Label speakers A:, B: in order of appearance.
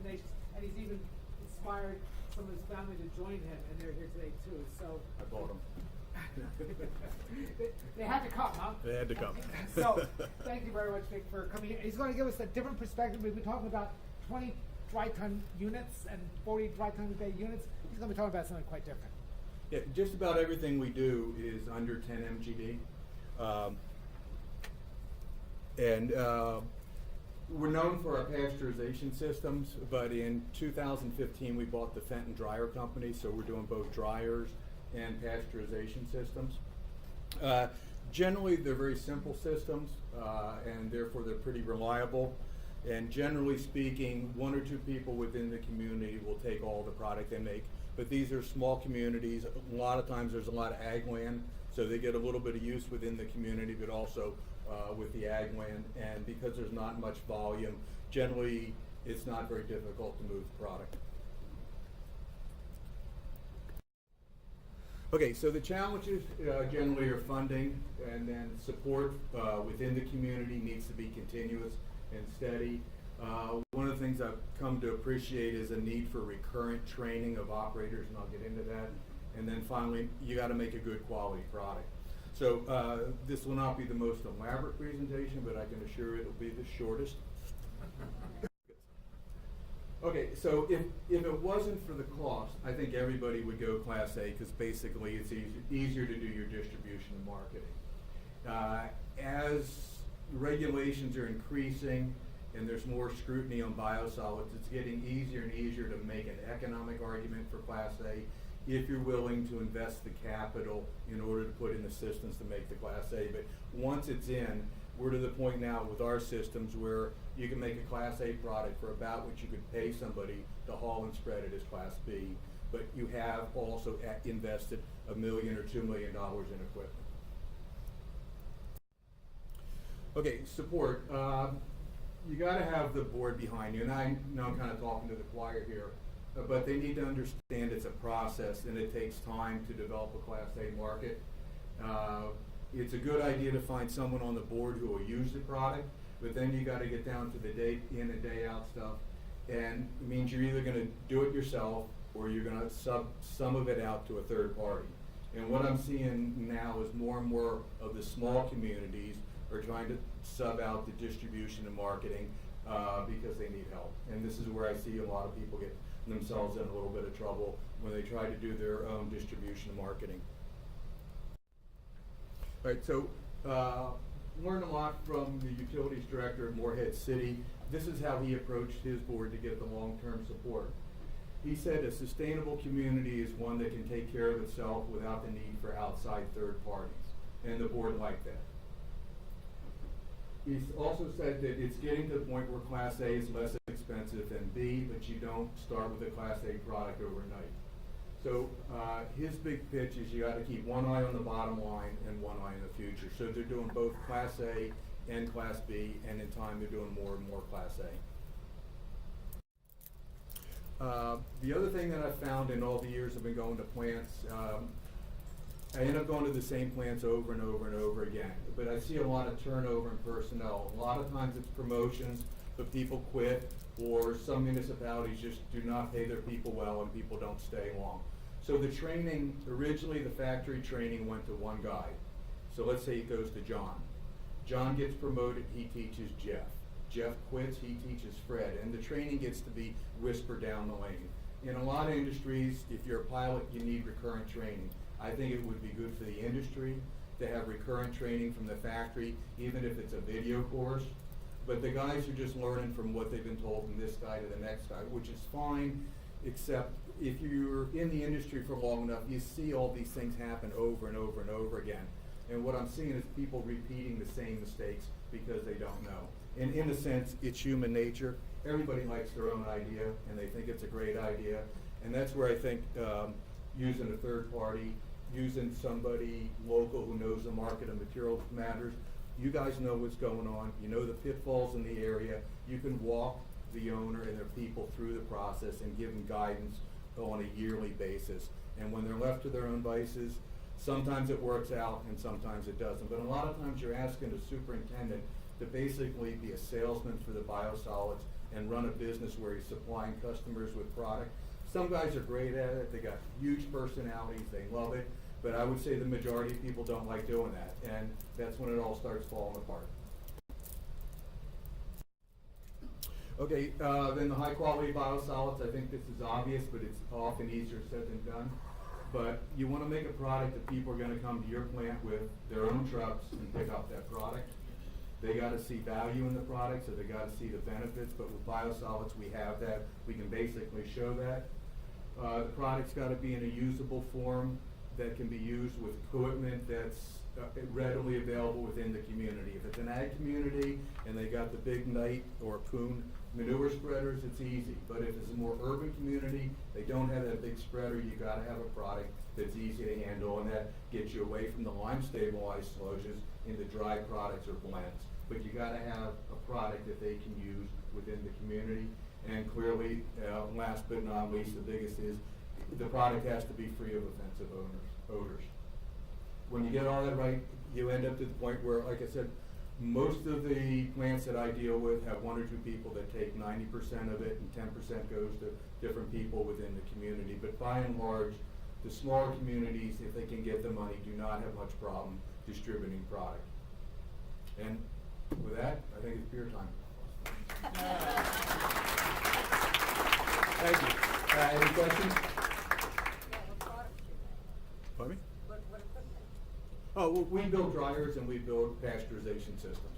A: tenacious, and he's even inspired some of his family to join him, and they're here today too. So
B: I bought them.
A: they had to come, huh?
B: They had to come.
A: So thank you very much, Vic, for coming here. He's going to give us a different perspective. We've been talking about 20 dry ton units and 40 dry ton a day units. He's going to be talking about something quite different.
B: Yeah, just about everything we do is under 10 MGD. We're known for our pasteurization systems, but in 2015 we bought the Fenton Dryer Company, so we're doing both dryers and pasteurization systems. Generally, they're very simple systems, and therefore they're pretty reliable. And generally speaking, one or two people within the community will take all the product they make. But these are small communities. A lot of times there's a lot of ag land, so they get a little bit of use within the community, but also with the ag land. And because there's not much volume, generally it's not very difficult to move the product. Okay, so the challenges generally are funding, and then support within the community needs to be continuous and steady. One of the things I've come to appreciate is a need for recurrent training of operators, and I'll get into that. And then finally, you got to make a good quality product. So this will not be the most elaborate presentation, but I can assure it will be the shortest. Okay, so if it wasn't for the cost, I think everybody would go Class A, because basically it's easier to do your distribution and marketing. As regulations are increasing and there's more scrutiny on biosolids, it's getting easier and easier to make an economic argument for Class A if you're willing to invest the capital in order to put in the systems to make the Class A. But once it's in, we're to the point now with our systems where you can make a Class A product for about what you could pay somebody to haul and spread it as Class B, but you have also invested $1 million or $2 million in equipment. Okay, support. You got to have the board behind you, and I know I'm kind of talking to the choir here, but they need to understand it's a process and it takes time to develop a Class A market. It's a good idea to find someone on the board who will use the product, but then you got to get down to the day in and day out stuff, and it means you're either going to do it yourself or you're going to sub some of it out to a third party. And what I'm seeing now is more and more of the small communities are trying to sub out the distribution and marketing because they need help. And this is where I see a lot of people get themselves in a little bit of trouble when they try to do their own distribution and marketing. All right, so learned a lot from the utilities director of Morehead City. This is how he approached his board to get the long-term support. He said a sustainable community is one that can take care of itself without the need for outside third parties, and the board liked that. He's also said that it's getting to the point where Class A is less expensive than B, but you don't start with a Class A product overnight. So his big pitch is you got to keep one eye on the bottom line and one eye in the future. So they're doing both Class A and Class B, and in time they're doing more and more Class A. The other thing that I've found in all the years I've been going to plants, I end up going to the same plants over and over and over again. But I see a lot of turnover in personnel. A lot of times it's promotions, but people quit, or some municipalities just do not pay their people well and people don't stay long. So the training, originally the factory training went to one guy. So let's say it goes to John. John gets promoted, he teaches Jeff. Jeff quits, he teaches Fred, and the training gets to be whispered down the lane. In a lot of industries, if you're a pilot, you need recurrent training. I think it would be good for the industry to have recurrent training from the factory, even if it's a video course. But the guys are just learning from what they've been told from this guy to the next guy, which is fine, except if you're in the industry for long enough, you see all these things happen over and over and over again. And what I'm seeing is people repeating the same mistakes because they don't know. And in a sense, it's human nature. Everybody likes their own idea, and they think it's a great idea. And that's where I think using a third party, using somebody local who knows the market of materials matters. You guys know what's going on. You know the pitfalls in the area. You can walk the owner and their people through the process and give them guidance on a yearly basis. And when they're left to their own devices, sometimes it works out and sometimes it doesn't. But a lot of times you're asking the superintendent to basically be a salesman for the biosolids and run a business where he's supplying customers with product. Some guys are great at it, they got huge personalities, they love it, but I would say the majority of people don't like doing that, and that's when it all starts falling apart. Okay, then the high quality biosolids, I think this is obvious, but it's often easier said than done. But you want to make a product that people are going to come to your plant with their own trucks and pick up that product. They got to see value in the product, so they got to see the benefits, but with biosolids we have that. We can basically show that. The product's got to be in a usable form that can be used with equipment that's readily available within the community. If it's an ag community and they got the big Knight or Poon manure spreaders, it's easy. But if it's a more urban community, they don't have that big spreader, you gotta have a product that's easy to handle, and that gets you away from the lime stabilized sludges into dry products or blends. But you gotta have a product that they can use within the community. And clearly, last but not least, the biggest is the product has to be free of offensive odors. When you get all that right, you end up to the point where, like I said, most of the plants that I deal with have 1 or 2 people that take 90% of it, and 10% goes to different people within the community. But by and large, the smaller communities, if they can get the money, do not have much problem distributing product. And with that, I think it's beer time. Thank you. Any questions? Pardon me?
C: What equipment?
B: Oh, well, we build dryers and we build pasteurization systems.